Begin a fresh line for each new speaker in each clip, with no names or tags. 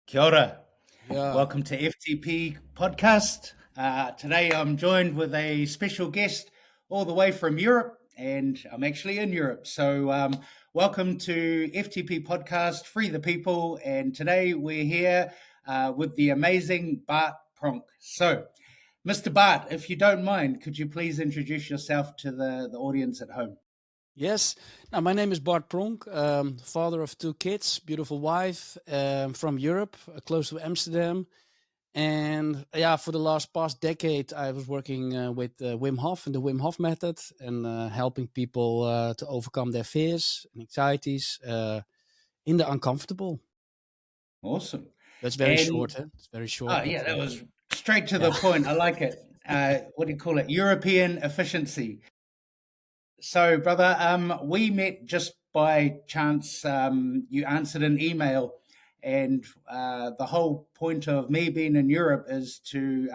Kia ora.
Yeah.
Welcome to FTP Podcast. Today I'm joined with a special guest all the way from Europe, and I'm actually in Europe. So, welcome to FTP Podcast, Free the People. And today we're here with the amazing Bart Pronk. So, Mr. Bart, if you don't mind, could you please introduce yourself to the audience at home?
Yes. Now, my name is Bart Pronk, father of two kids, beautiful wife, from Europe, close to Amsterdam. And yeah, for the past decade, I was working with Wim Hof and the Wim Hof Method and helping people to overcome their fears and anxieties in the uncomfortable.
Awesome.
That's very
And
short, huh? It's very short,
oh,
but
yeah, that was straight to
yeah.
the point. I like it. What do you call it? European efficiency. So, brother, we met just by chance. You answered an email, and the whole point of me being in Europe is to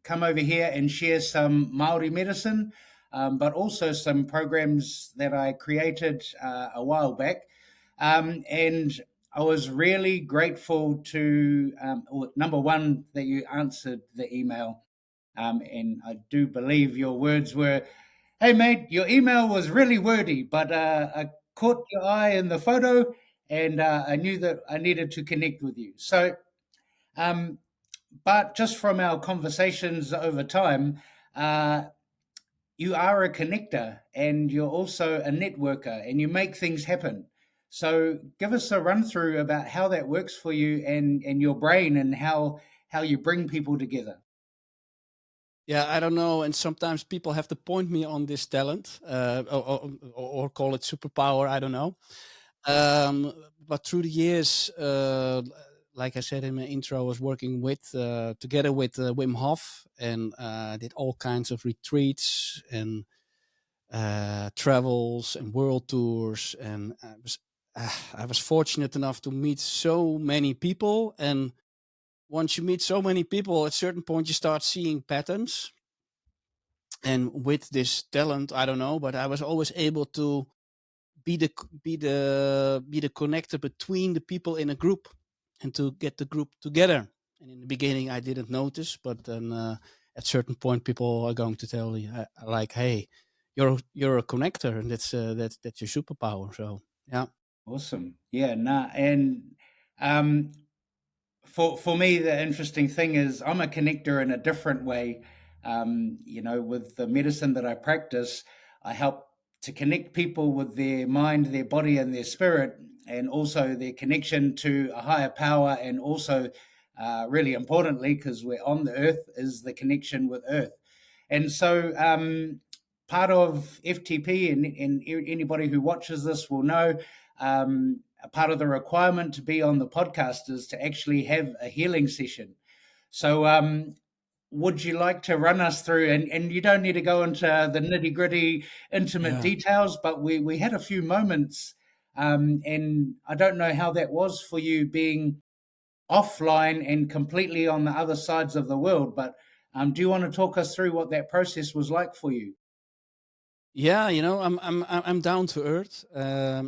come over here and share some Maori medicine, but also some programs that I created a while back. And I was really grateful to, number one, that you answered the email. And I do believe your words were, "Hey, mate, your email was really wordy, but I caught your eye in the photo, and I knew that I needed to connect with you." So, um, but just from our conversations over time, uh, you are a connector and you're also a networker and you make things happen. So, give us a run through about how that works for you and your brain and how you bring people together.
Yeah, I don't know. And sometimes people have to point me on this talent or call it superpower. I don't know. But through the years, like I said in my intro, I was working with together with Wim Hof and did all kinds of retreats and travels and world tours. And I was fortunate enough to meet so many people. And once you meet so many people, at a certain point, you start seeing patterns. And with this talent, I don't know, but I was always able to be the connector between the people in a group and to get the group together. And in the beginning, I didn't notice, but then at certain point, people are going to tell you like, "Hey, you're a connector, and that's your superpower." So yeah,
Awesome. Yeah, nah. And um, for me, the interesting thing is I'm a connector in a different way. With the medicine that I practice, I help to connect people with their mind, their body, and their spirit, and also their connection to a higher power, and also, really importantly, because we're on the earth, is the connection with earth. And so, part of FTP, and anybody who watches this will know, a part of the requirement to be on the podcast is to actually have a healing session. So, would you like to run us through? And you don't need to go into the nitty gritty, intimate
yeah.
details, but we had a few moments, and I don't know how that was for you being offline and completely on the other sides of the world. But do you want to talk us through what that process was like for you?
Yeah, I'm down to earth,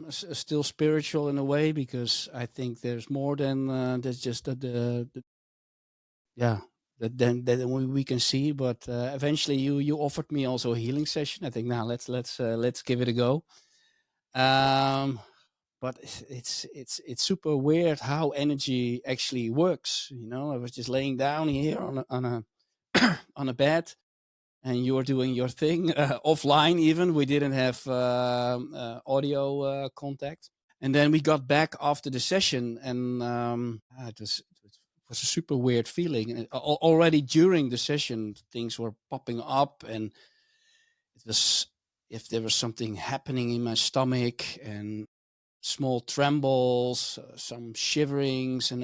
still spiritual in a way because I think there's more than that's just the yeah that we can see. But eventually, you offered me also a healing session. I think now let's give it a go. Um, but it's super weird how energy actually works. I was just laying down here on a on a bed and you were doing your thing offline. Even we didn't have audio contact, and then we got back after the session, and it was a super weird feeling. And already during the session, things were popping up, and it was if there was something happening in my stomach and small trembles, some shiverings, and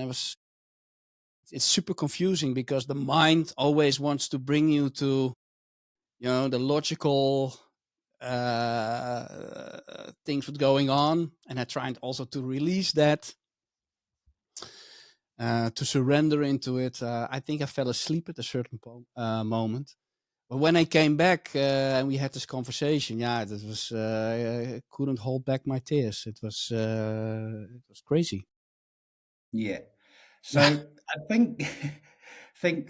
it's super confusing because the mind always wants to bring you to the logical things what's going on, and I tried also to release that, to surrender into it. I think I fell asleep at a certain moment, but when I came back and we had this conversation, yeah, it was I couldn't hold back my tears. It was crazy.
Yeah. So
Yeah.
I think,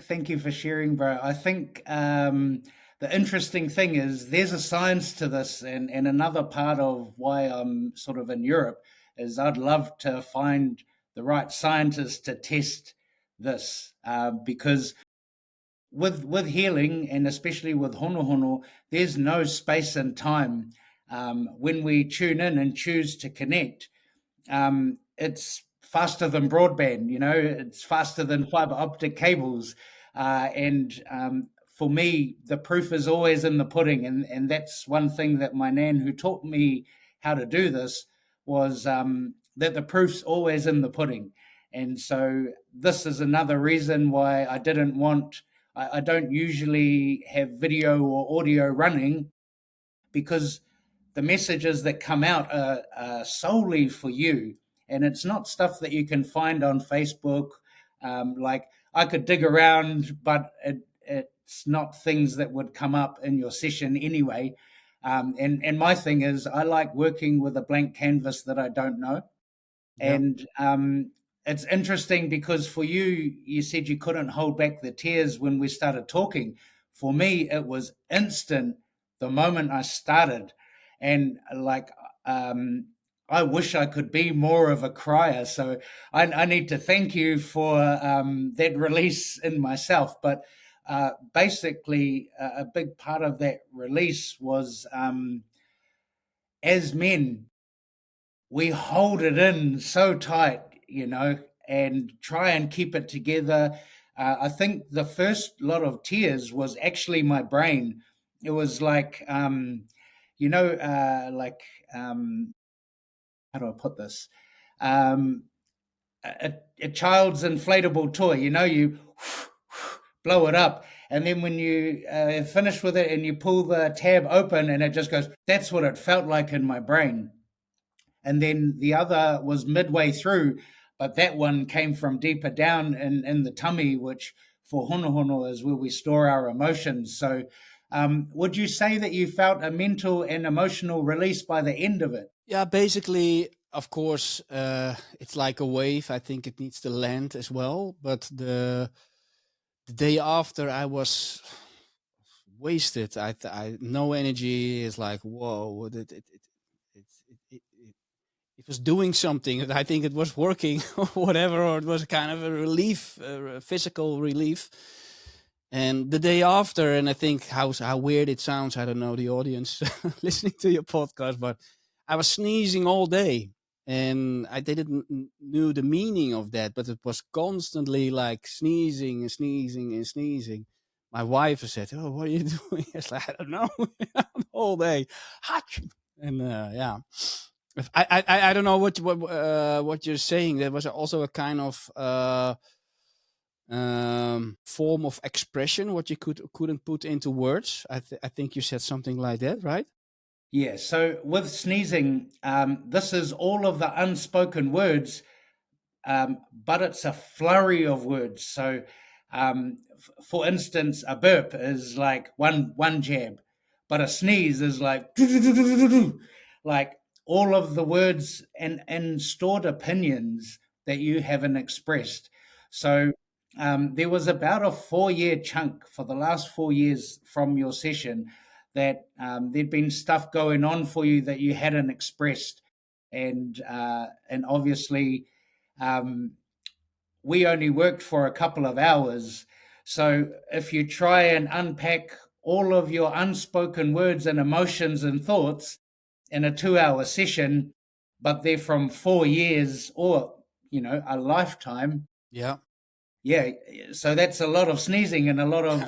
thank you for sharing, bro. I think the interesting thing is there's a science to this, and another part of why I'm sort of in Europe is I'd love to find the right scientists to test this, because with healing and especially with hono, there's no space and time. When we tune in and choose to connect, it's faster than broadband. It's faster than fiber optic cables, and for me, the proof is always in the pudding, and that's one thing that my nan, who taught me how to do this, was that the proof's always in the pudding. And so this is another reason why I don't usually have video or audio running, because the messages that come out are solely for you, and it's not stuff that you can find on Facebook. Like, I could dig around, but it's not things that would come up in your session anyway. And my thing is, I like working with a blank canvas that I don't know.
Yeah.
And it's interesting because for you, you said you couldn't hold back the tears when we started talking. For me, it was instant the moment I started. And like, um, I wish I could be more of a crier. So I need to thank you for that release in myself. But basically, a big part of that release was, as men, we hold it in so tight, and try and keep it together. I think the first lot of tears was actually my brain. It was like, like, how do I put this? Um, a child's inflatable toy, you blow it up. And then when you finish with it and you pull the tab open and it just goes, that's what it felt like in my brain. And then the other was midway through, but that one came from deeper down in the tummy, which for hono is where we store our emotions. So, would you say that you felt a mental and emotional release by the end of it?
Yeah, basically, of course, it's like a wave. I think it needs to land as well. But the day after, I was wasted. I no energy. It's like, whoa, it was doing something. I think it was working or whatever, or it was kind of a relief, a physical relief. And the day after, and I think how weird it sounds. I don't know the audience listening to your podcast, but I was sneezing all day, and I didn't knew the meaning of that, but it was constantly like sneezing and sneezing and sneezing. My wife said, "Oh, what are you doing?" I was like, "I don't know." All day, Achoo. And yeah. I don't know what you're saying. There was also a kind of form of expression what you couldn't put into words. I think you said something like that, right?
Yeah. So with sneezing, this is all of the unspoken words, but it's a flurry of words. So, for instance, a burp is like one jab, but a sneeze is like like all of the words and stored opinions that you haven't expressed. So, there was about a 4 year chunk for the last 4 years from your session that there'd been stuff going on for you that you hadn't expressed, and obviously, um, we only worked for a couple of hours. So if you try and unpack all of your unspoken words and emotions and thoughts in a 2 hour session, but they're from 4 years or, a lifetime,
Yeah.
yeah. So that's a lot of sneezing and a lot of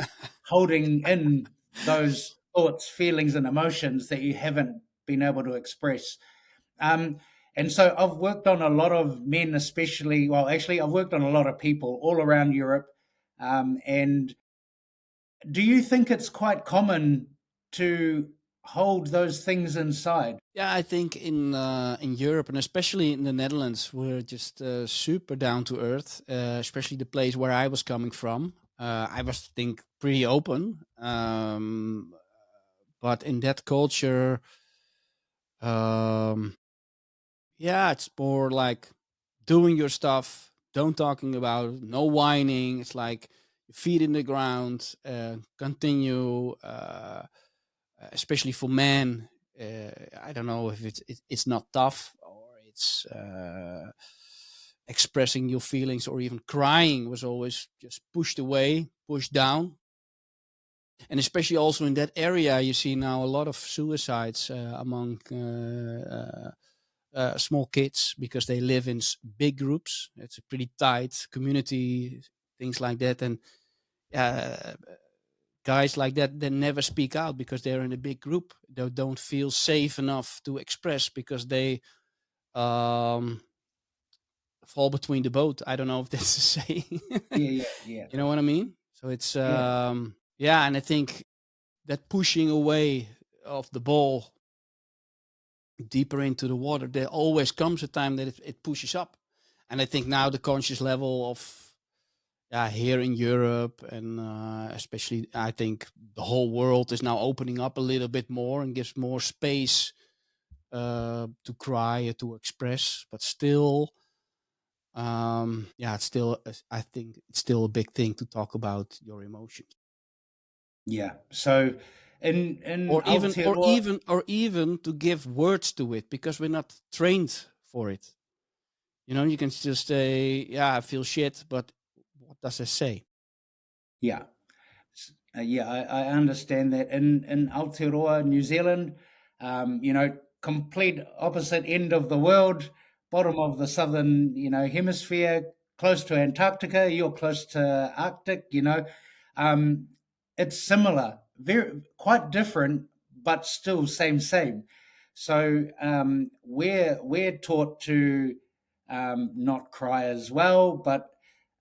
holding in those thoughts, feelings, and emotions that you haven't been able to express. Um, and so I've worked on a lot of men, especially. Well, actually, I've worked on a lot of people all around Europe. And do you think it's quite common to hold those things inside?
Yeah, I think in Europe and especially in the Netherlands, we're just super down to earth. Especially the place where I was coming from. I was think pretty open, but in that culture, um, yeah, it's more like doing your stuff. don't talking about no whining. It's like feet in the ground, continue, especially for men. I don't know if it's not tough, or it's expressing your feelings, or even crying was always just pushed away, pushed down. And especially also in that area, you see now a lot of suicides among small kids, because they live in big groups. It's a pretty tight community, things like that. And uh, guys like that, they never speak out because they're in a big group. They don't feel safe enough to express, because they um, fall between the boat. I don't know if that's the saying.
Yeah, yeah, yeah,
You know what I mean? So it's
yeah,
yeah, and I think that pushing away of the ball deeper into the water, there always comes a time that it pushes up. And I think now the conscious level of, yeah, here in Europe, and especially I think the whole world is now opening up a little bit more and gives more space to cry or to express. But still, yeah, it's still, I think it's still a big thing to talk about your emotions.
yeah. So in
Or even or
Aotearoa,
even or even to give words to it, because we're not trained for it. You know, you can just say, yeah, I feel shit, but what does it say?
yeah. Yeah, I understand that. In Aotearoa, New Zealand, complete opposite end of the world, bottom of the southern, hemisphere, close to Antarctica. You're close to Arctic. Um, it's similar, very quite different, but still same. So we're taught to not cry as well, but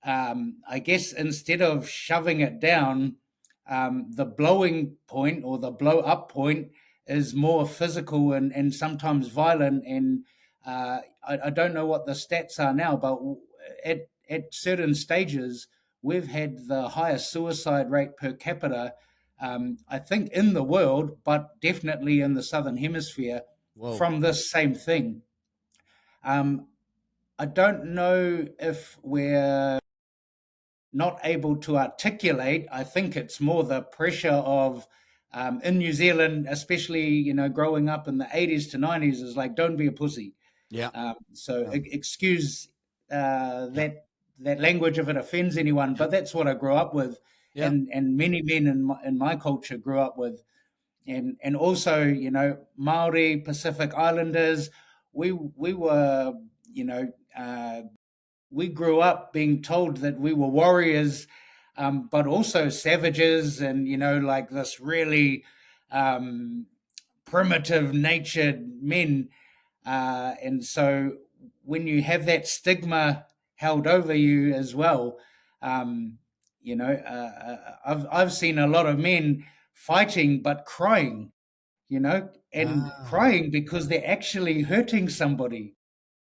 I guess instead of shoving it down, the blowing point or the blow up point is more physical and sometimes violent. And I don't know what the stats are now, but at certain stages, we've had the highest suicide rate per capita, I think, in the world, but definitely in the Southern Hemisphere
Whoa.
from this same thing. Um, I don't know if we're not able to articulate. I think it's more the pressure of in New Zealand, especially growing up in the 80s to 90s, is like don't be a pussy.
Yeah.
So
Yeah.
excuse
Yeah.
that language if it offends anyone,
Yeah.
but that's what I grew up with,
Yeah.
and many men in my culture grew up with, and also Maori Pacific Islanders. We were you know. We grew up being told that we were warriors, but also savages, and like this really um, primitive natured men. And so when you have that stigma held over you as well, um, I've seen a lot of men fighting but crying, and
Ah.
crying because they're actually hurting somebody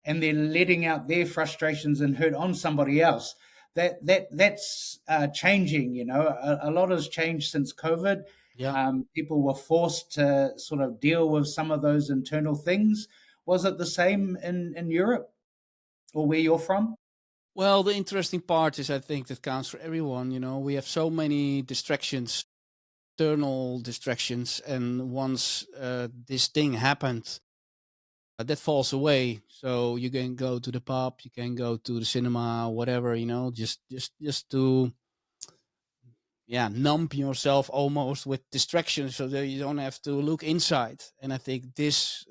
and they're letting out their frustrations and hurt on somebody else. That's changing. A lot has changed since COVID.
Yeah.
People were forced to sort of deal with some of those internal things. Was it the same in Europe or where you're from?
Well, the interesting part is, I think that counts for everyone. You know, we have so many distractions, external distractions, and once this thing happened, that falls away. So you can go to the pub, you can go to the cinema, whatever. You know, just to, yeah, numb yourself almost with distractions, so that you don't have to look inside. And I think this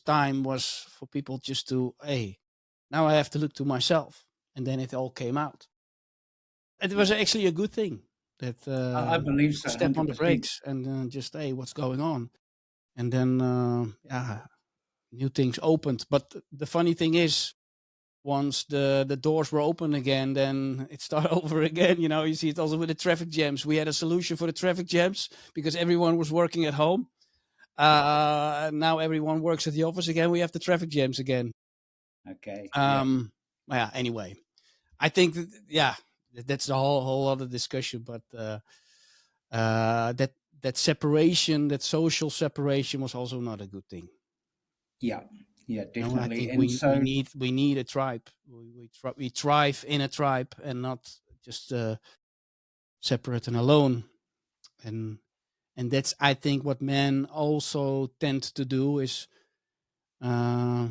time was for people just to, hey, now I have to look to myself, and then it all came out. It was
Yeah,
actually a good thing that
I believe so,
step on the
100%.
brakes and just, hey, what's going on? And then yeah, new things opened. But the funny thing is, once the doors were open again, then it started over again. You know, you see it also with the traffic jams. We had a solution for the traffic jams because everyone was working at home. Now everyone works at the office again. We have the traffic jams again.
Okay, yeah,
Um, yeah. Anyway, I think that, yeah, that's the whole other discussion. But that separation, that social separation, was also not a good thing.
yeah, Yeah,
You know, I
definitely.
think
And so,
we need a tribe. We thrive in a tribe and not just separate and alone. And that's, I think, what men also tend to do is uh,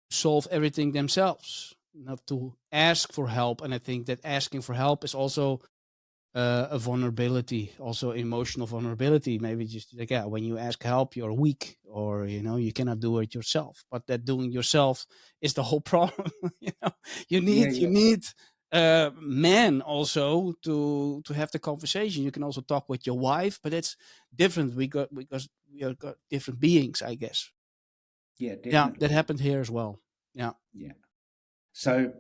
solve everything themselves, not to ask for help. And I think that asking for help is also a vulnerability, also emotional vulnerability. Maybe just like, yeah, when you ask help, you're weak, or you know, you cannot do it yourself. But that doing yourself is the whole problem. You know,
yeah,
you
yeah,
need men also to have the conversation. You can also talk with your wife, but it's different. We got because we are got different beings, I guess.
yeah,
Yeah, that
definitely.
happened here as well. Yeah.
Yeah. So,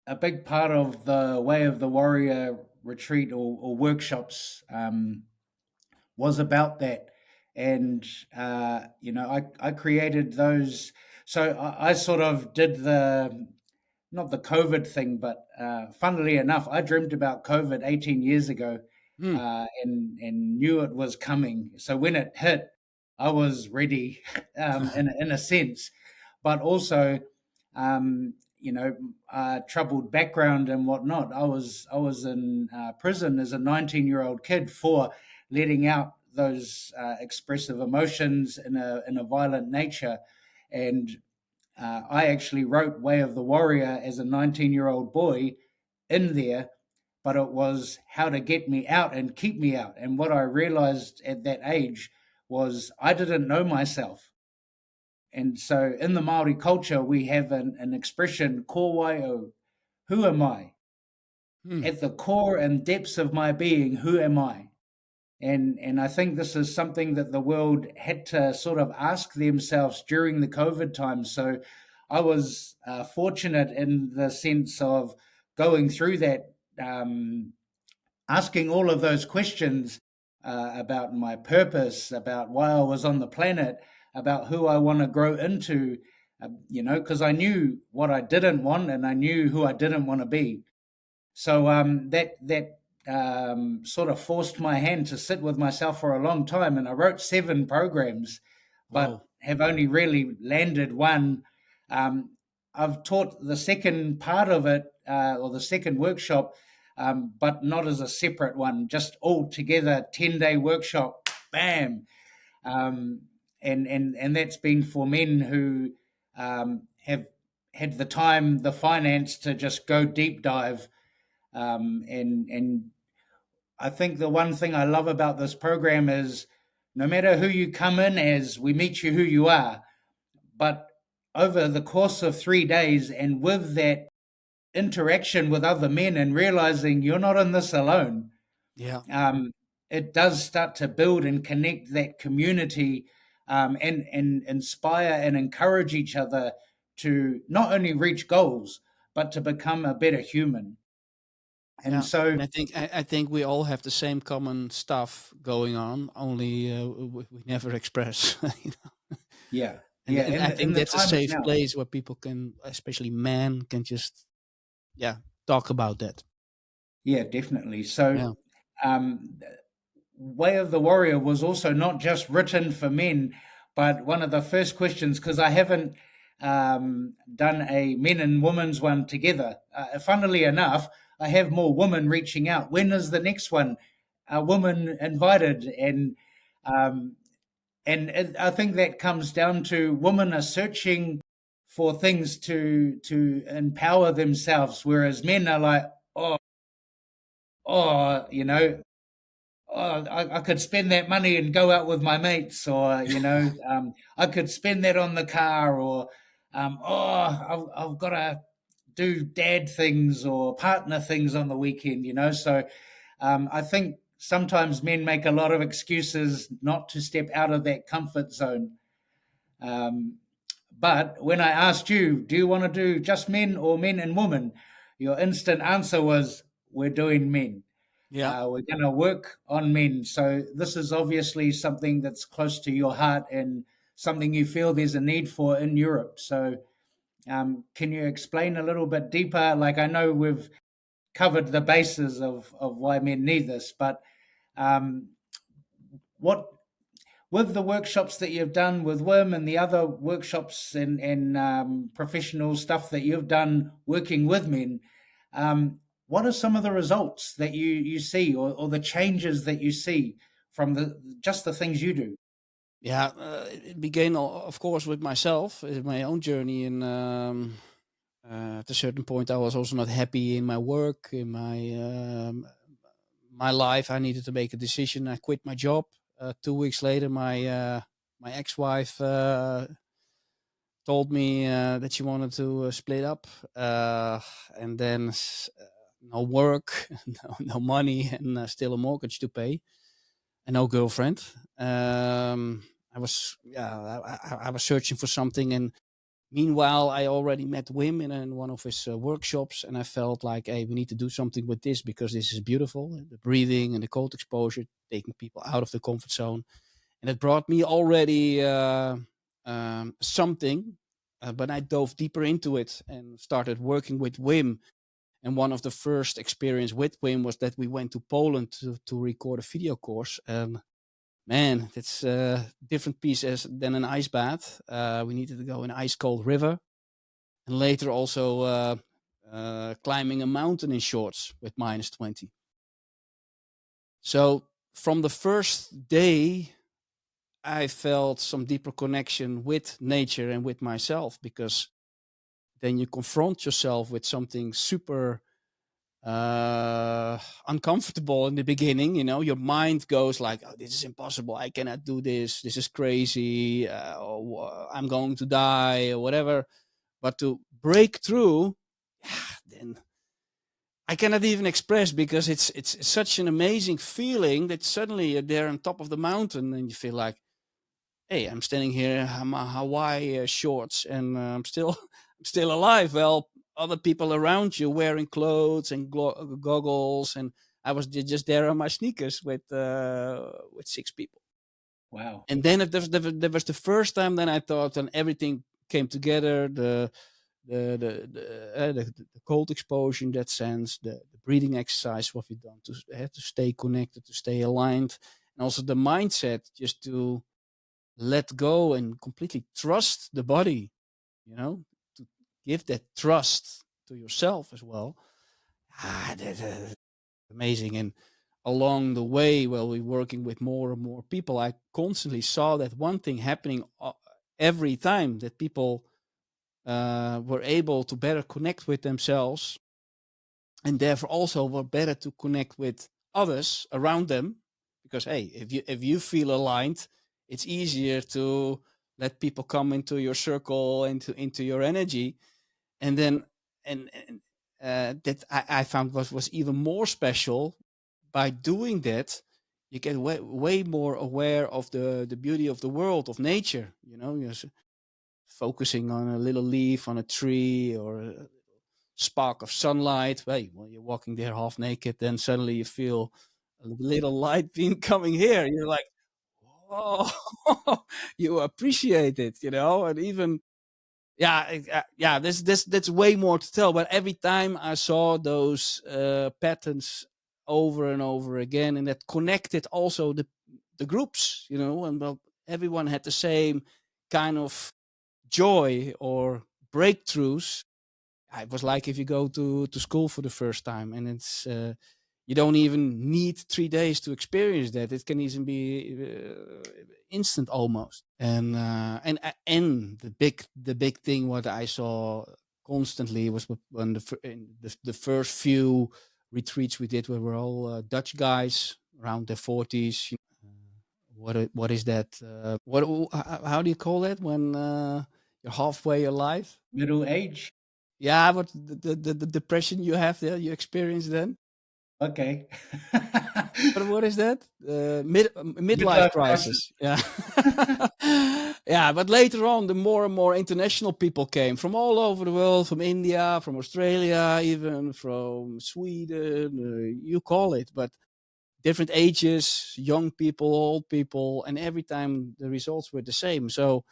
a big part of the Way of the Warrior retreat or workshops was about that. And, I created those. So I sort of did not the COVID thing, but funnily enough, I dreamed about COVID 18 years ago,
Hmm.
and knew it was coming. So when it hit, I was ready, in a sense, but also, troubled background and whatnot. I was in prison as a 19-year-old kid for letting out those expressive emotions in a violent nature, and I actually wrote Way of the Warrior as a 19-year-old boy in there, but it was how to get me out and keep me out. And what I realized at that age was I didn't know myself. And so in the Maori culture, we have an expression, ko wai o, who am I?
Hmm.
At the core and depths of my being, who am I? And I think this is something that the world had to sort of ask themselves during the COVID time. So I was fortunate in the sense of going through that, asking all of those questions about my purpose, about why I was on the planet, about who I want to grow into, because I knew what I didn't want and I knew who I didn't want to be. So that sort of forced my hand to sit with myself for a long time, and I wrote 7 programs, but
Whoa.
have only really landed one. Um, I've taught the second part of it, or the second workshop, but not as a separate one, just all together, 10-day workshop, bam. Um, and that's been for men who have had the time, the finance to just go deep dive, and I think the one thing I love about this program is no matter who you come in as, we meet you who you are. But over the course of 3 days, and with that interaction with other men and realizing you're not in this alone,
Yeah.
um, it does start to build and connect that community, and inspire and encourage each other to not only reach goals, but to become a better human. And
Yeah,
so,
and I think we all have the same common stuff going on. Only we never express. You know?
yeah,
And
yeah,
I
and
think
the
that's a
time is
safe
now.
place where people can, especially men, can just talk about that.
Yeah, definitely. So,
Yeah.
um, Way of the Warrior was also not just written for men, but one of the first questions, because I haven't done a men and women's one together. Funnily enough, I have more women reaching out. When is the next one? A woman invited, um, I think that comes down to women are searching for things to empower themselves, whereas men are like, oh, oh, I could spend that money and go out with my mates, or I could spend that on the car, or I've got to do dad things or partner things on the weekend. So I think sometimes men make a lot of excuses not to step out of that comfort zone. Um, but when I asked you, do you want to do just men or men and women? Your instant answer was, we're doing men.
Yeah.
We're going to work on men. So this is obviously something that's close to your heart and something you feel there's a need for in Europe. So can you explain a little bit deeper? Like, I know we've covered the bases of why men need this, but um, what with the workshops that you've done with Wim and the other workshops and professional stuff that you've done working with men, what are some of the results that you see, or the changes that you see from just the things you do?
Yeah, it began, of course, with myself, my own journey, and at a certain point, I was also not happy in my work, in my life. I needed to make a decision. I quit my job. 2 weeks later, my ex-wife told me that she wanted to split up, and then no work, no money, and still a mortgage to pay, and no girlfriend. I was yeah, I was searching for something, and meanwhile, I already met Wim in one of his workshops, and I felt like, hey, we need to do something with this because this is beautiful. The breathing and the cold exposure, taking people out of the comfort zone, and it brought me already something. But I dove deeper into it and started working with Wim. And one of the first experience with Wim was that we went to Poland to record a video course. And man, it's a different piece than an ice bath. We needed to go in an ice cold river, and later also climbing a mountain in shorts with -20. So from the first day, I felt some deeper connection with nature and with myself, because then you confront yourself with something super uncomfortable in the beginning. Your mind goes like, oh, this is impossible, I cannot do this is crazy, I'm going to die or whatever. But to break through, then I cannot even express, because it's such an amazing feeling that suddenly you're there on top of the mountain and you feel like, hey, I'm standing here in my Hawaii shorts, and I'm still I'm still alive. Well, other people around you wearing clothes and goggles, and I was just there on my sneakers with 6 people.
Wow.
And then there was the first time. Then I thought, and everything came together. The cold exposure in that sense, the breathing exercise, what we've done to stay connected, to stay aligned, and also the mindset just to let go and completely trust the body, to give that trust to yourself as well. That's amazing. And along the way, while we're working with more and more people, I constantly saw that one thing happening every time, that people were able to better connect with themselves, and therefore also were better to connect with others around them. Because hey, if you feel aligned, it's easier to let people come into your circle, into your energy. And then and that I found was even more special. By doing that, you get way more aware of the beauty of the world, of nature. You're focusing on a little leaf on a tree, or a spark of sunlight. Hey, when you're walking there half naked, then suddenly you feel a little light beam coming here. You're like, oh, you appreciate it, and even yeah, yeah. That's way more to tell. But every time I saw those patterns over and over again, and that connected also the groups, and well, everyone had the same kind of joy or breakthroughs. It was like if you go to school for the first time, and it's you don't even need 3 days to experience that. It can even be instant almost. And the big thing what I saw constantly was when the first few retreats we did, where we're all Dutch guys around their 40s. What is that? How do you call it when you're halfway alive?
Middle age.
Yeah, but the depression you have there, you experience then.
Okay.
What is that? Midlife
Midlife crisis.
crisis. Yeah, yeah. But later on, the more and more international people came from all over the world, from India, from Australia, even from Sweden. You call it, but different ages, young people, old people, and every time the results were the same. So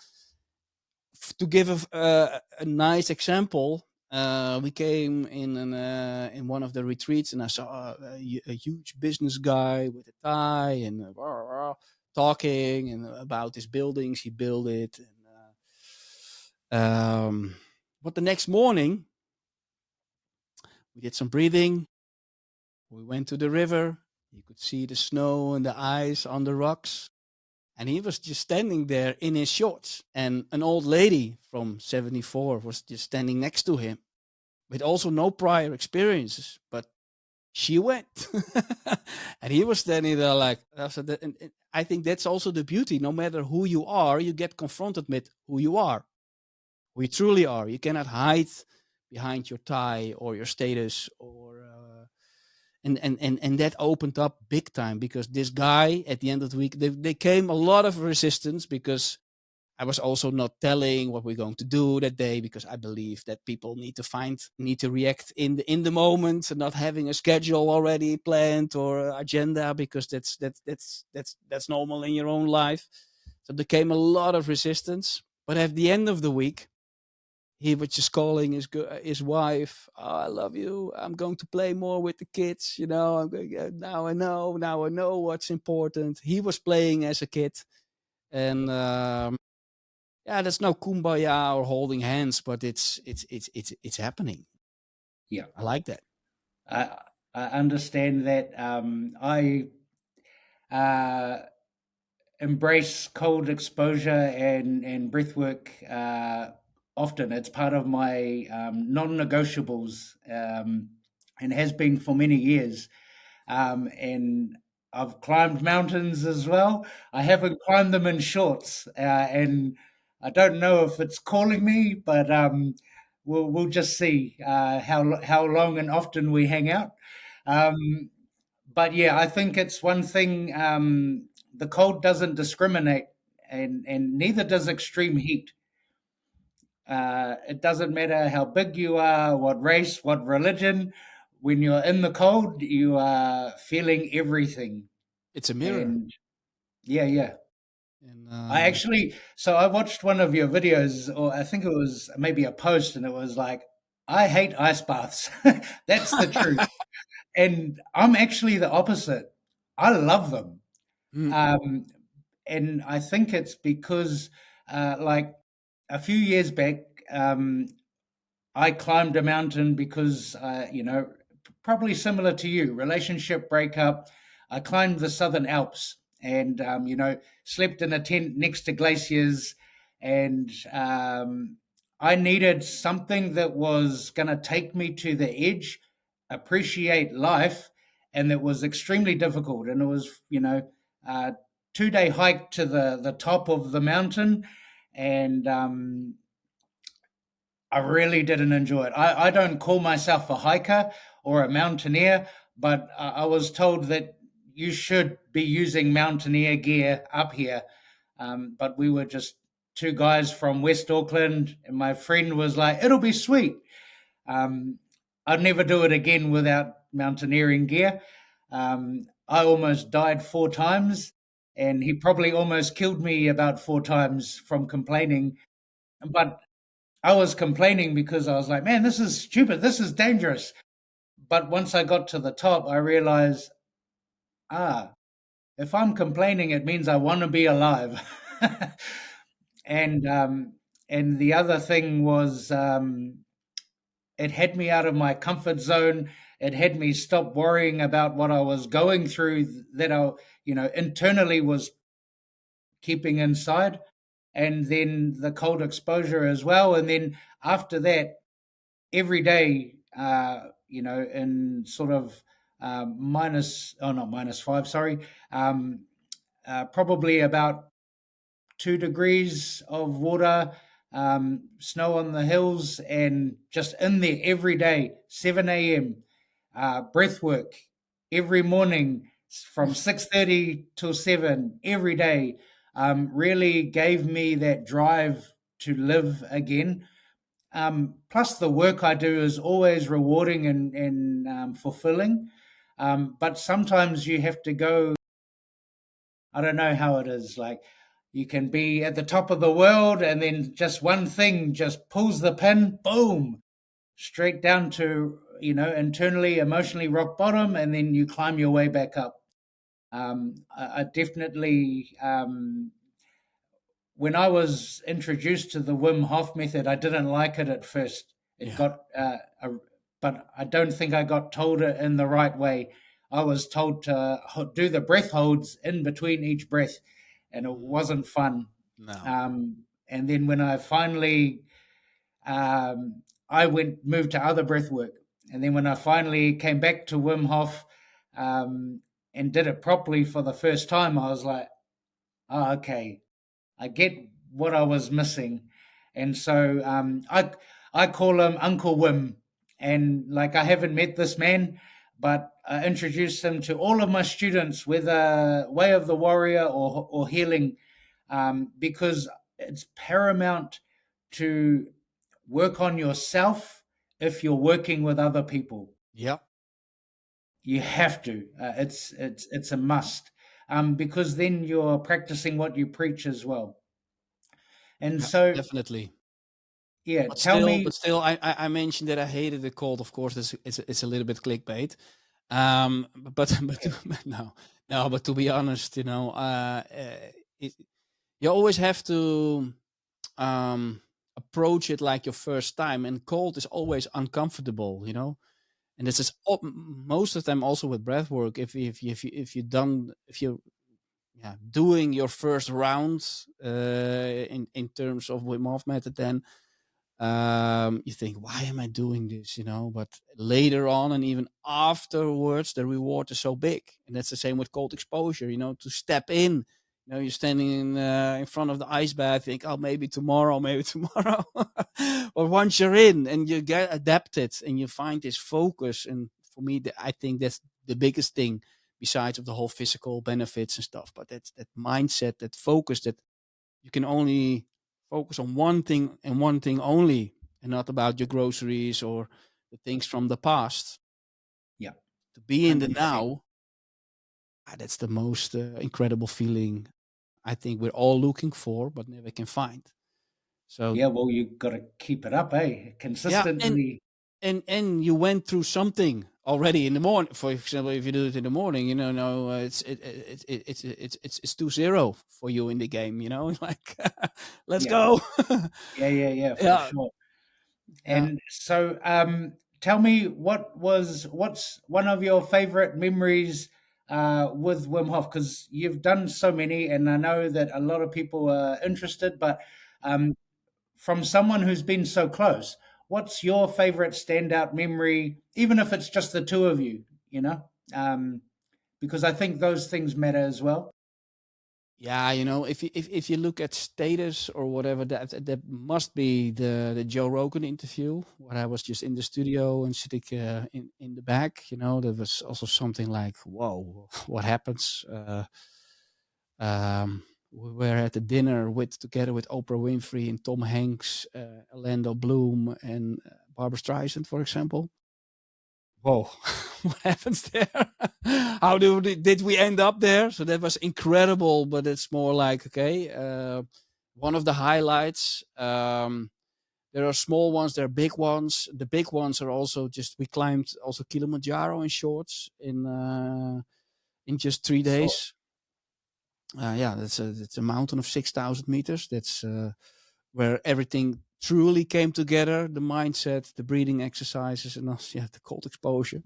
to give a nice example, we came in one of the retreats, and I saw a huge business guy with a tie and talking and about his buildings. He built it. But the next morning, we did some breathing. We went to the river. You could see the snow and the ice on the rocks. And he was just standing there in his shorts. And an old lady from 74 was just standing next to him with also no prior experiences. But she went. And he was standing there like, and I think that's also the beauty. No matter who you are, you get confronted with who you are. Who you truly are. You cannot hide behind your tie or your status or and that opened up big time, because this guy at the end of the week, they came a lot of resistance, because I was also not telling what we're going to do that day, because I believe that people need to react in the moment, and not having a schedule already planned or agenda, because that's normal in your own life. So there came a lot of resistance. But at the end of the week, he was just calling his wife. Oh, I love you. I'm going to play more with the kids. I'm going, now I know. Now I know what's important. He was playing as a kid, and yeah, there's no kumbaya or holding hands, but it's happening.
Yeah,
I like that.
I understand that. I embrace cold exposure and breath work often. It's part of my non-negotiables, and has been for many years. And I've climbed mountains as well. I haven't climbed them in shorts, and I don't know if it's calling me, but we'll just see how long and often we hang out. Um, but yeah, I think it's one thing. The cold doesn't discriminate, and neither does extreme heat. It doesn't matter how big you are, what race, what religion. When you're in the cold, you are feeling everything.
It's a mirror.
And yeah, yeah.
And
So I watched one of your videos, or I think it was maybe a post, and it was like, I hate ice baths. That's the truth. And I'm actually the opposite. I love them.
mm,
Um, and I think it's because, like a few years back, I climbed a mountain because, probably similar to you, relationship breakup. I climbed the Southern Alps and, slept in a tent next to glaciers. And I needed something that was going to take me to the edge, appreciate life, and that was extremely difficult. And it was, a 2-day hike to the top of the mountain. And, I really didn't enjoy it. I don't call myself a hiker or a mountaineer, but I was told that you should be using mountaineer gear up here. But we were just two guys from West Auckland, and my friend was like, "It'll be sweet." Um, I'd never do it again without mountaineering gear. I almost died 4 times, and he probably almost killed me about 4 times from complaining. But I was complaining because I was like, man, this is stupid. This is dangerous. But once I got to the top, I realized, ah, if I'm complaining, it means I want to be alive. and and the other thing was, it had me out of my comfort zone. It had me stop worrying about what I was going through, that I, internally was keeping inside. And then the cold exposure as well. And then after that, every day, in sort of not -5, sorry, probably about 2 degrees of water, snow on the hills, and just in there every day, 7 a.m., breath work every morning from 6:30 till 7 every day, really gave me that drive to live again. Plus, the work I do is always rewarding and fulfilling. But sometimes you have to go. I don't know how it is. Like, you can be at the top of the world, and then just one thing just pulls the pin, boom, straight down to, internally, emotionally rock bottom, and then you climb your way back up. I definitely, when I was introduced to the Wim Hof method, I didn't like it at first. It
Yeah.
got, but I don't think I got told it in the right way. I was told to do the breath holds in between each breath, and it
Mm,
wasn't fun.
no.
And then when I finally, I moved to other breath work, and then when I finally came back to Wim Hof, um, and did it properly for the first time, I was like, oh, okay, I get what I was missing, and so I call him Uncle Wim, and like I haven't met this man, but I introduced him to all of my students, whether Way of the Warrior or Healing, because it's paramount to work on yourself if you're working with other people.
Yeah.
You have to. It's a must, because then you're practicing what you preach as well. And
Yeah.
so,
Definitely.
yeah,
But
tell
still,
me.
I mentioned that I hated the cold. Of course, it's a little bit clickbait. But
Okay,
no, no. But to be honest, it, you always have to approach it like your first time. And cold is always uncomfortable, And this is most of them also with breath work. If you yeah doing your first round in terms of Wim Hof method, then you think, why am I doing this, but later on and even afterwards the reward is so big. And that's the same with cold exposure, to step in. You're standing in front of the ice bath, think, oh, maybe tomorrow, maybe tomorrow. Or once you're in and you get adapted and you find this focus, and for me I think that's the biggest thing, besides of the whole physical benefits and stuff, but that's that mindset, that focus, that you can only focus on one thing and one thing only, and not about your groceries or the things from the past.
yeah,
To be in the
100%.
now, that's the most incredible feeling I think we're all looking for, but never can find. So
Yeah, well, you got to keep it up, eh?
yeah,
Consistently.
and you went through something already in the morning. For example, if you do it in the morning, no, it's 2-0 for you in the game. Like let's
Yeah,
go.
yeah, for
Yeah,
sure.
yeah.
And so, tell me, what's one of your favorite memories with Wim Hof? Because you've done so many, and I know that a lot of people are interested. But um, from someone who's been so close, what's your favorite standout memory, even if it's just the two of you? You know, um, because I think those things matter as well.
Yeah, if you look at status or whatever, that must be the Joe Rogan interview where I was just in the studio and sitting in the back. There was also something like, "Whoa, what happens?" We were at the dinner together with Oprah Winfrey and Tom Hanks, Orlando Bloom, and Barbara Streisand, for example. Whoa, what happens there? How did we end up there? So that was incredible, but it's more like, okay, one of the highlights. There are small ones, there are big ones. The big ones are also just, we climbed also Kilimanjaro in shorts in just 3 days. Yeah, it's a mountain of 6,000 meters. That's where everything truly came together: the mindset, the breathing exercises, and also, yeah, the cold exposure.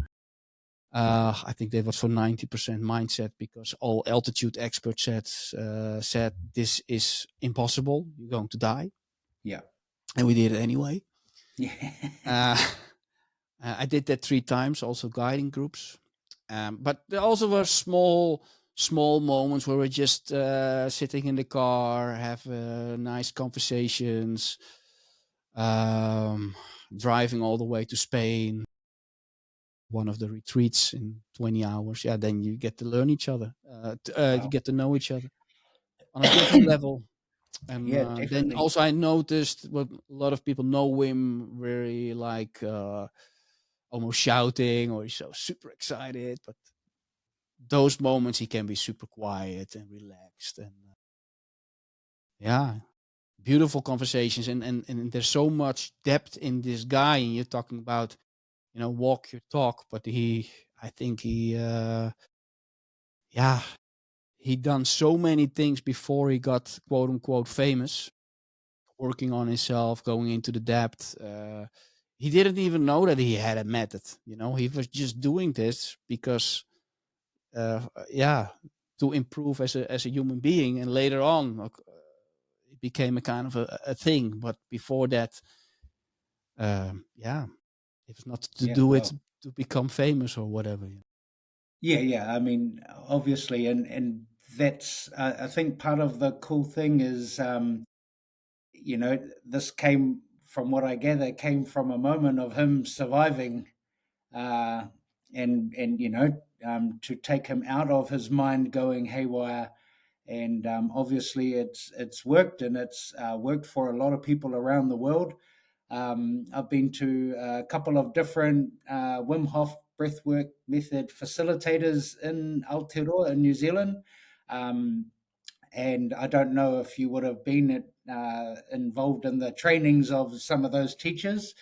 I think that was for 90% mindset, because all altitude experts said this is impossible. You're going to die,
Yeah,
and we did it anyway.
yeah,
Uh, I did that 3 times, also guiding groups. But there also were small moments where we're just sitting in the car, have nice conversations, um, driving all the way to Spain, one of the retreats in 20 hours. Yeah, then you get to learn each other. You
wow,
get to know each other on a different level. And
yeah,
then
definitely,
also I noticed what a lot of people know Wim very like almost shouting, or he's so super excited. But those moments he can be super quiet and relaxed, and yeah, beautiful conversations. And there's so much depth in this guy. And you're talking about, walk your talk, but I think he yeah, he done so many things before he got quote unquote famous, working on himself, going into the depth. He didn't even know that he had a method. He was just doing this because, yeah, to improve as a human being. And later on, it became a kind of a thing. But before that, yeah, it was not to
Yeah,
do it
well,
to become famous or whatever.
yeah, yeah. I mean, obviously, and that's I think part of the cool thing is, this came from what I gather came from a moment of him surviving, uh, and to take him out of his mind going haywire. And obviously, it's worked, and it's worked for a lot of people around the world. I've been to a couple of different Wim Hof breathwork method facilitators in Aotearoa in New Zealand. Um, and I don't know if you would have been involved in the trainings of some of those teachers,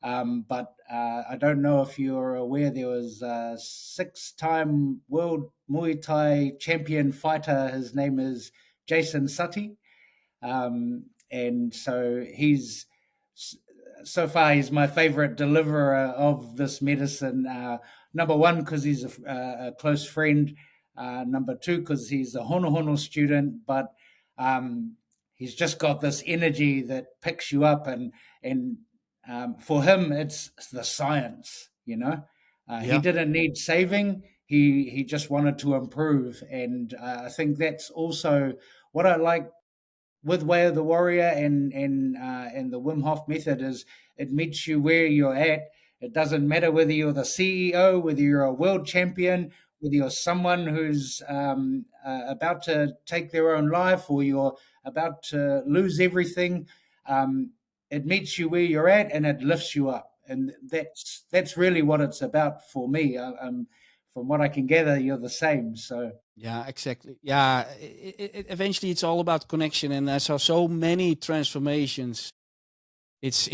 but I don't know if you're aware there was a six-time world Muay Thai champion fighter. His name is Jason Sutty, and so far he's my favorite deliverer of this medicine. Number one, because he's a close friend. Number two, because he's a hono student, but he's just got this energy that picks you up, and for him, it's the science. He
Yeah,
didn't need saving. He just wanted to improve, and I think that's also what I like with Way of the Warrior and the Wim Hof method is it meets you where you're at. It doesn't matter whether you're the CEO, whether you're a world champion, whether you're someone who's about to take their own life or you're about to lose everything. Um, it meets you where you're at and it lifts you up, and that's really what it's about for me. From what I can gather, you're the same. So
yeah, exactly. Yeah, eventually it's all about connection, and I saw so many transformations. It's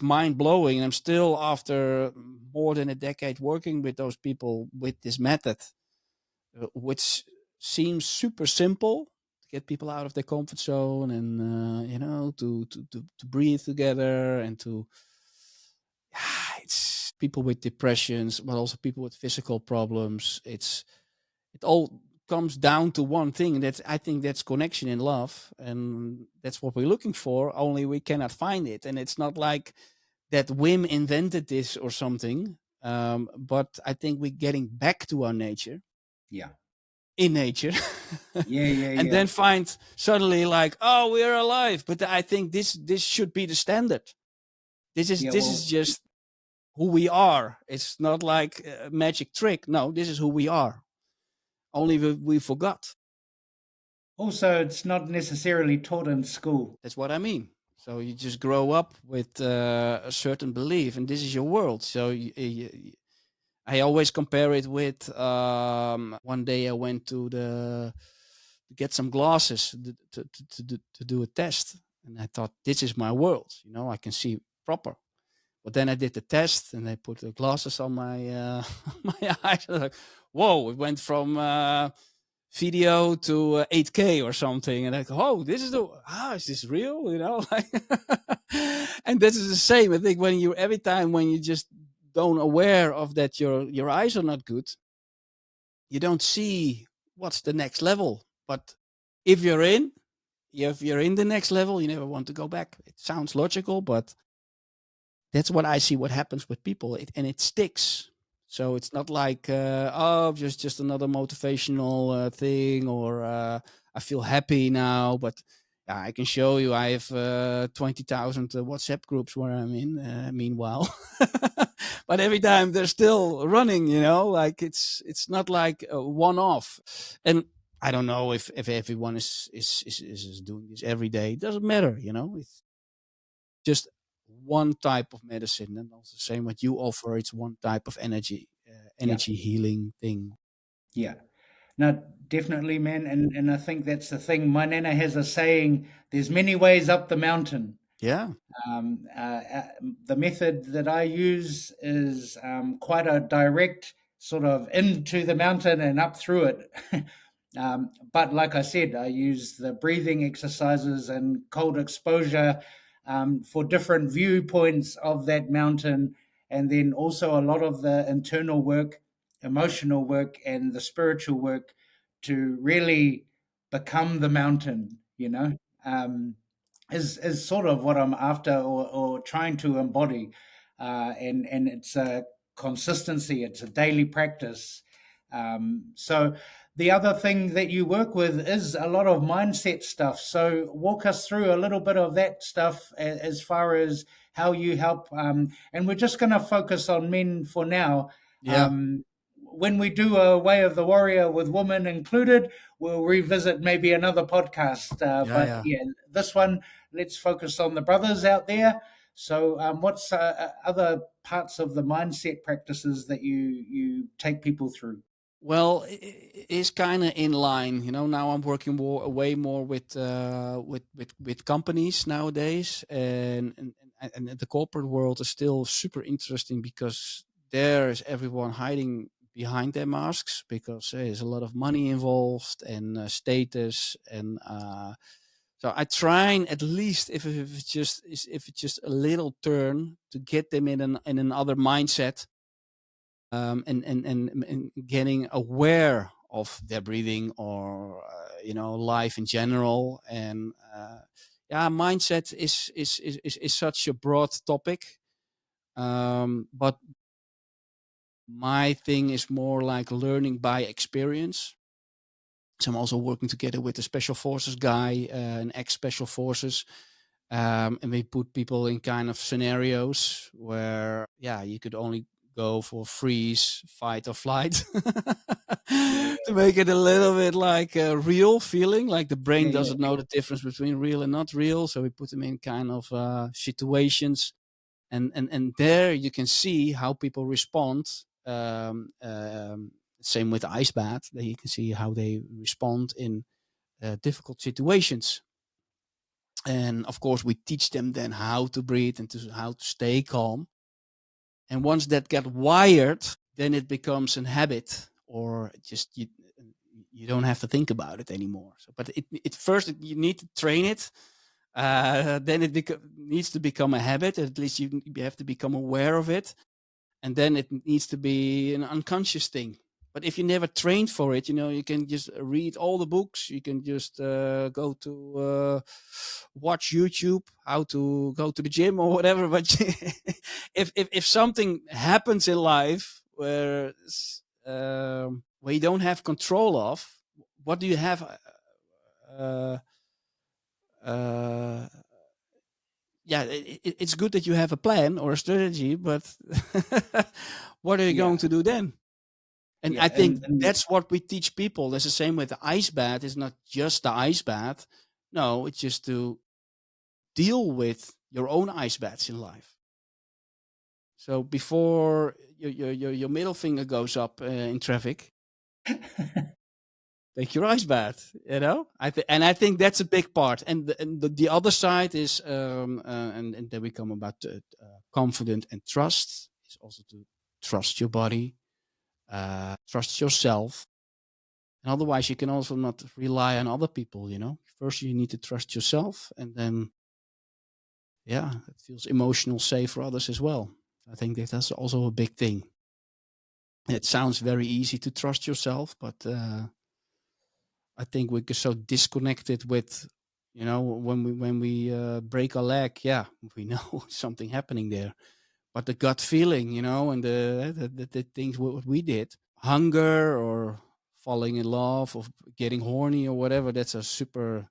mind blowing. I'm still, after more than a decade working with those people with this method, which seems super simple to get people out of their comfort zone, and to breathe together, and to it's people with depressions, but also people with physical problems. It all comes down to one thing. That's, I think, that's connection in love, and that's what we're looking for. Only we cannot find it, and it's not like that Wim invented this or something. But I think we're getting back to our nature,
yeah,
in nature,
yeah, yeah,
and
yeah,
then find suddenly like, oh, we're alive. But I think this should be the standard. This is
yeah.
this is
Well,
just who we are. It's not like a magic trick. No, this is who we are. Only we forgot.
also, it's not necessarily taught in school.
That's what I mean. So you just grow up with a certain belief, and this is your world. So I always compare it with, one day I went to get some glasses to do a test, and I thought, this is my world. I can see proper. But then I did the test, and they put the glasses on my my eyes. I was like, whoa! It went from video to 8K or something, and I go, oh, this is is this real? Like, and this is the same. I think when you every time when you just don't aware of that, your eyes are not good, you don't see what's the next level. But if you're in, if you're in the next level, you never want to go back. It sounds logical, but that's what I see. What happens with people, and it sticks. So it's not like, oh, just another motivational thing, or I feel happy now. But yeah, I can show you. I have 20,000 WhatsApp groups where I'm in. Meanwhile, but every time they're still running. Like it's not like a one off. And I don't know if everyone is doing this every day. It doesn't matter. It's just one type of medicine, and also the same what you offer. It's one type of
Yeah,
energy healing thing.
yeah. No, definitely, man. And I think that's the thing. My nana has a saying: "There's many ways up the mountain."
Yeah,
The method that I use is quite a direct, sort of into the mountain and up through it. But like I said, I use the breathing exercises and cold exposure for different viewpoints of that mountain. And then also a lot of the internal work, emotional work, and the spiritual work to really become the mountain, um, is sort of what I'm after, or trying to embody. And it's a consistency, it's a daily practice. So the other thing that you work with is a lot of mindset stuff. So walk us through a little bit of that stuff as far as how you help. And we're just going to focus on men for now.
Yeah,
When we do a Way of the Warrior with women included, we'll revisit maybe another podcast.
yeah,
But
yeah.
yeah, this one, let's focus on the brothers out there. So, what's other parts of the mindset practices that you take people through?
Well, it's kind of in line. Now I'm working way more with companies nowadays, and the corporate world is still super interesting because there is everyone hiding behind their masks because there's a lot of money involved and status, and so I try and at least if it's just a little turn to get them in another mindset, and getting aware of their breathing, or life in general. And yeah, mindset is such a broad topic, but my thing is more like learning by experience. So I'm also working together with a special forces guy, an ex special forces, and we put people in kind of scenarios where, yeah, you could only go for freeze, fight, or flight
Yeah,
to make it a little bit like a real feeling. Like the brain
yeah, yeah,
doesn't know the difference between real and not real, so we put them in kind of situations, and there you can see how people respond. Same with the ice bath. There you can see how they respond in difficult situations. And of course, we teach them then how to breathe and how to stay calm. And once that got wired, then it becomes an habit, or just you don't have to think about it anymore. So, but it first you need to train it. Then it needs to become a habit. At least you have to become aware of it, and then it needs to be an unconscious thing. But if you never trained for it, you can just read all the books. You can just go to watch YouTube how to go to the gym or whatever. But if something happens in life where you don't have control of, what do you have? Uh, uh, yeah, it's good that you have a plan or a strategy, but what are you
yeah,
going to do then? And I
yeah.
think
And
that's what we teach people. It's the same with the ice bath. It's not just the ice bath. No, it's just to deal with your own ice baths in life. So before your middle finger goes up in traffic, take your ice bath. And I think that's a big part. And the other side is, and then we come about confident and trust. Is also to trust your body, trust yourself. And otherwise, you can also not rely on other people. First you need to trust yourself, and then, yeah, it feels emotional safe for others as well. I think that's also a big thing. It sounds very easy to trust yourself, but I think we get so disconnected with, when we break a leg. Yeah, we know something happening there, but the gut feeling, and the things what we did, hunger or falling in love or getting horny or whatever, that's a super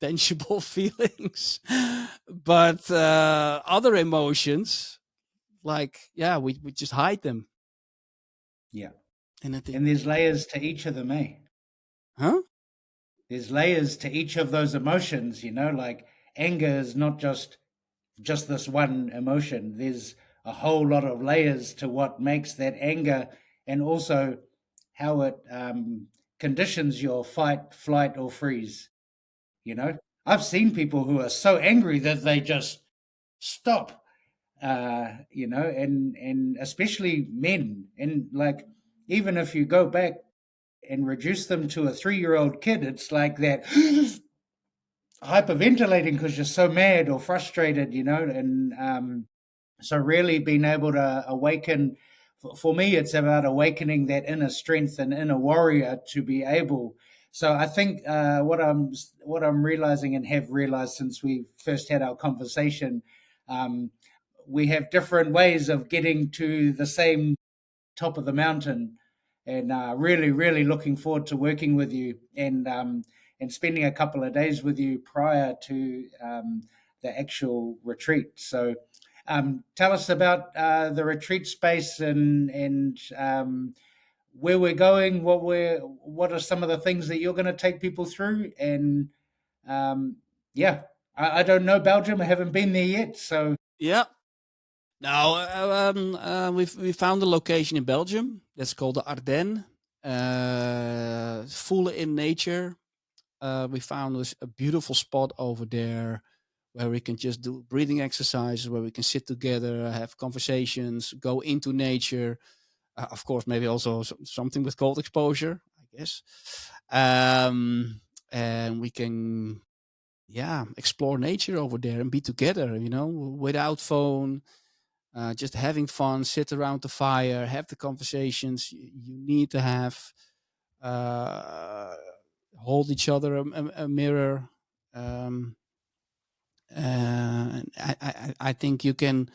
tangible feelings. But other emotions, like, yeah, we just hide them.
yeah,
And I think,
and there's layers to each of them, eh?
huh?
There's layers to each of those emotions, like anger is not just this one emotion. There's a whole lot of layers to what makes that anger, and also how it conditions your fight, flight, or freeze. You know, I've seen people who are so angry that they just stop. and especially men. And like, even if you go back and reduce them to a 3-year-old kid, it's like that hyperventilating because you're so mad or frustrated, and so really being able to awaken. For me, it's about awakening that inner strength and inner warrior to be able. So I think what I'm realizing and have realized since we first had our conversation, um, we have different ways of getting to the same top of the mountain, and really, really looking forward to working with you and spending a couple of days with you prior to the actual retreat. So, tell us about the retreat space and where we're going. What are some of the things that you're going to take people through? And um, yeah, I don't know Belgium. I haven't been there yet. So
Yeah. Now, we found a location in Belgium that's called the Ardennes, full in nature. We found this a beautiful spot over there where we can just do breathing exercises, where we can sit together, have conversations, go into nature. Of course, maybe also something with cold exposure, I guess. And we can, yeah, explore nature over there and be together, without phone, just having fun, sit around the fire, have the conversations you need to have, uh, hold each other a mirror. Um, and I think you can,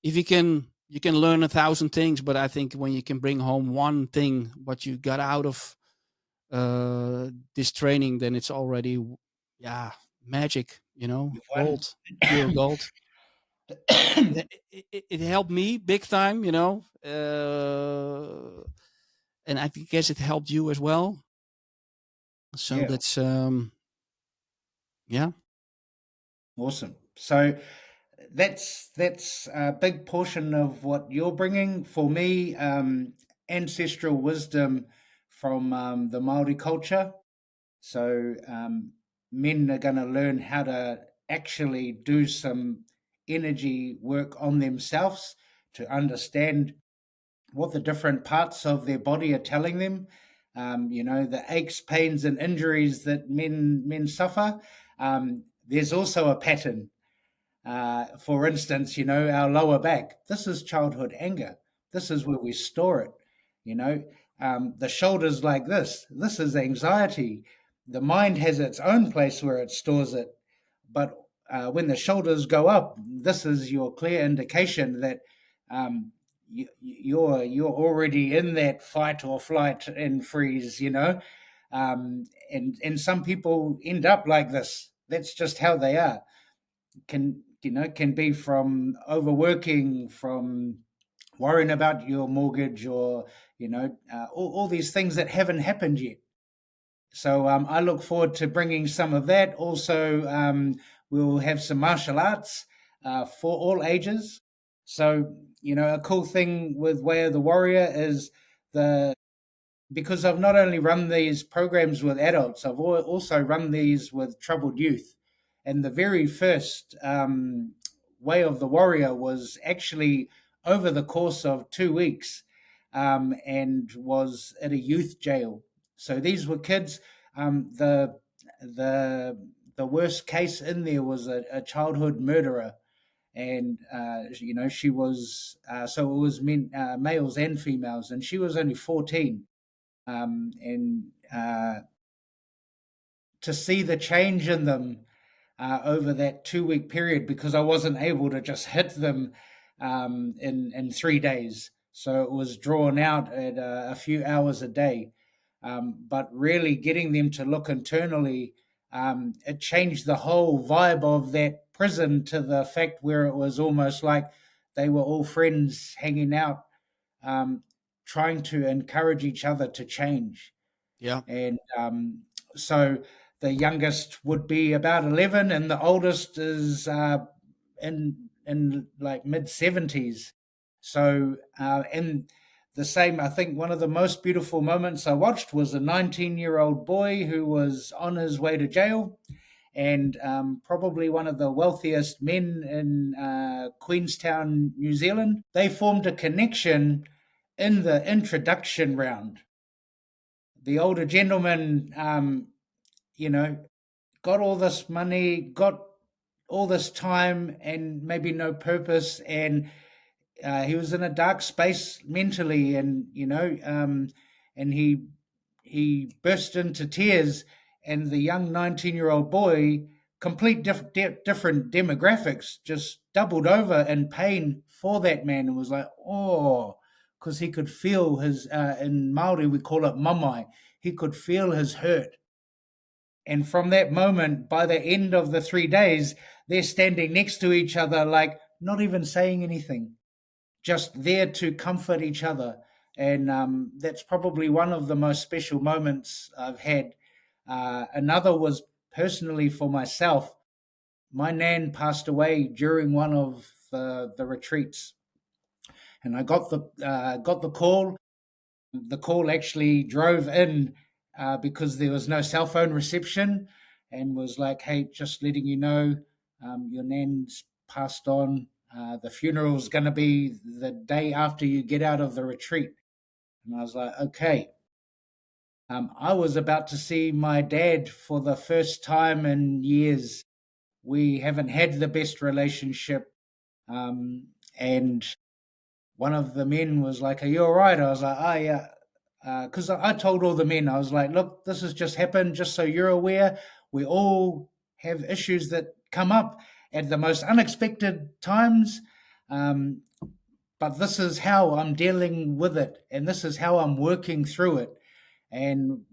if you can learn 1,000 things, but I think when you can bring home one thing, what you got out of this training, then it's already, yeah, magic,
you've
gold, pure gold.
won.
It helped me big time, and I guess it helped you as well. So
Yeah,
that's yeah.
awesome. So that's a big portion of what you're bringing for me. Ancestral wisdom from the Maori culture. So men are going to learn how to actually do some energy work on themselves to understand what the different parts of their body are telling them. The aches, pains, and injuries that men suffer. There's also a pattern. For instance, our lower back. This is childhood anger. This is where we store it. You know, the shoulders like this. This is anxiety. The mind has its own place where it stores it, but when the shoulders go up, this is your clear indication that you're already in that fight or flight and freeze. And some people end up like this. That's just how they are. Can be from overworking, from worrying about your mortgage, or all these things that haven't happened yet. So I look forward to bringing some of that. Also, we'll have some martial arts for all ages. So a cool thing with Way of the Warrior is the because I've not only run these programs with adults, I've also run these with troubled youth. And the very first Way of the Warrior was actually over the course of 2 weeks, and was at a youth jail. So these were kids. The the worst case in there was a childhood murderer, and she was so it was males and females, and she was only 14, and to see the change in them over that 2 week period, because I wasn't able to just hit them in 3 days. So it was drawn out at a few hours a day. But really getting them to look internally, it changed the whole vibe of that prison to the fact where it was almost like they were all friends hanging out, um, trying to encourage each other to change.
Yeah.
And so the youngest would be about 11, and the oldest is in like mid 70s. So and the same, I think one of the most beautiful moments I watched was a 19-year-old boy who was on his way to jail, and probably one of the wealthiest men in Queenstown, New Zealand. They formed a connection in the introduction round. The older gentleman, you know, got all this money, got all this time, and maybe no purpose, and he was in a dark space mentally, and and he burst into tears, and the young 19-year-old boy, different demographics, just doubled over in pain for that man, and was like, oh, because he could feel his, in Maori we call it mamai, he could feel his hurt. And from that moment, by the end of the 3 days, they're standing next to each other, like not even saying anything, just there to comfort each other. And that's probably one of the most special moments I've had. Another was personally for myself. My nan passed away during one of the retreats, and I got the call. The call actually drove in because there was no cell phone reception, and was like, "Hey, just letting you know, your nan's passed on. The funeral's going to be the day after you get out of the retreat." And I was like, "Okay." I was about to see my dad for the first time in years. We haven't had the best relationship, and one of the men was like, "Are you all right?" I was like, "Oh yeah." Because I told all the men, I was like, "Look, this has just happened, just so you're aware. We all have issues that come up at the most unexpected times. Um, but this is how I'm dealing with it, and this is how I'm working through it." And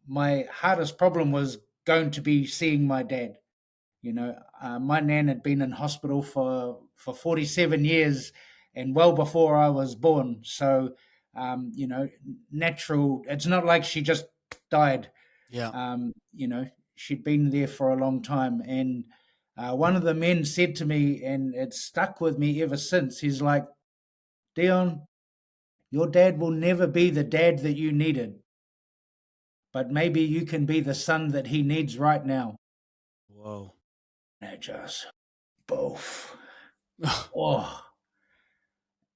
my hardest problem was going to be seeing my dad. My nan had been in hospital for 47 years, and well before I was born. So, natural. It's not like she just died.
Yeah.
She'd been there for a long time. And one of the men said to me, and it stuck with me ever since. He's like, "Dion, your dad will never be the dad that you needed, but maybe you can be the son that he needs right now."
Whoa.
And it just both. Oh,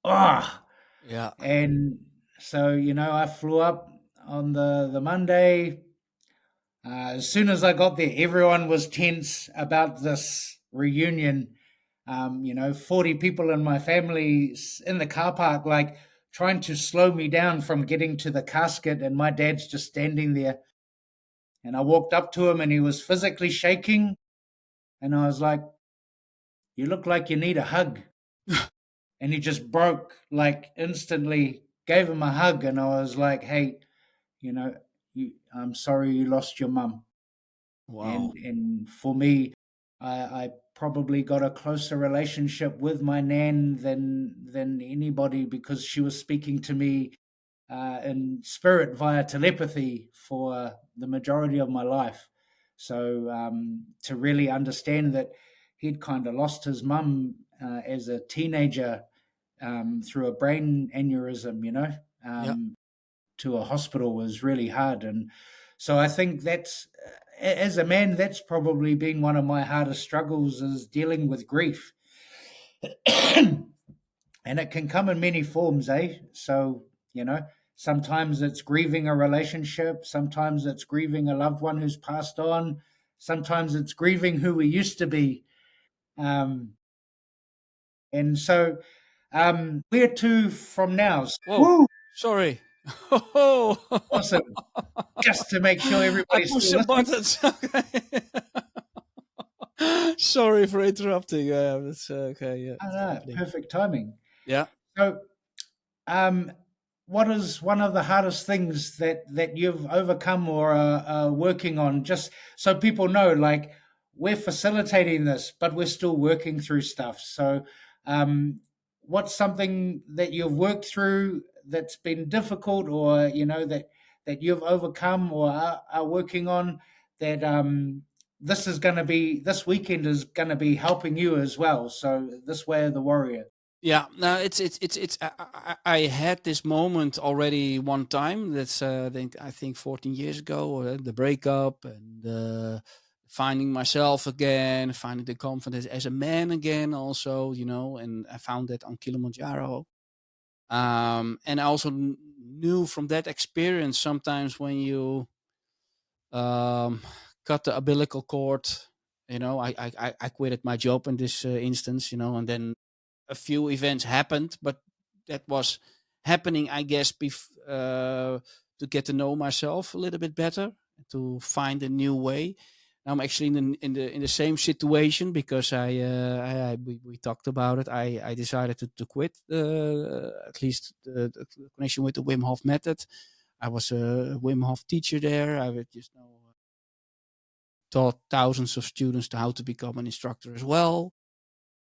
oh.
Yeah.
And so, I flew up on the Monday. As soon as I got there, everyone was tense about this reunion. 40 people in my family in the car park, like trying to slow me down from getting to the casket, and my dad's just standing there. And I walked up to him, and he was physically shaking. And I was like, "You look like you need a hug." And he just broke, like instantly, gave him a hug. And I was like, "Hey, you know, I'm sorry you lost your mum."
Wow.
And for me, I probably got a closer relationship with my nan than anybody, because she was speaking to me in spirit via telepathy for the majority of my life. So to really understand that he'd kind of lost his mum as a teenager through a brain aneurysm,
Yeah.
to a hospital, was really hard. And so I think that's, as a man, that's probably been one of my hardest struggles, is dealing with grief. And it can come in many forms, eh? So, sometimes it's grieving a relationship, sometimes it's grieving a loved one who's passed on, sometimes it's grieving who we used to be. Um, and so, where to from now?
Whoa.
Woo!
Sorry. Oh.
Awesome. Just to make sure
I
everybody's
pushed
still
some
listening.
buttons. Okay. Sorry for interrupting. That's okay. Yeah,
Oh,
it's
no,
happening.
perfect timing.
Yeah.
So, um, what is one of the hardest things that you've overcome or are working on? Just so people know, like, we're facilitating this, but we're still working through stuff. So, what's something that you've worked through that's been difficult, or that you've overcome or are working on, that this weekend is going to be helping you as well. So, this way of the warrior.
Yeah, no, it's. I had this moment already one time. That's I think 14 years ago, or the breakup and the finding myself again, finding the confidence as a man again, also, and I found that on Kilimanjaro. And I also knew from that experience sometimes when you um, cut the umbilical cord, I quitted my job in this instance, and then a few events happened, but that was happening, I guess, to get to know myself a little bit better, to find a new way. Now I'm actually in the same situation because we talked about it. I decided to quit at least the connection with the Wim Hof Method. I was a Wim Hof teacher there. I would just taught thousands of students to how to become an instructor as well.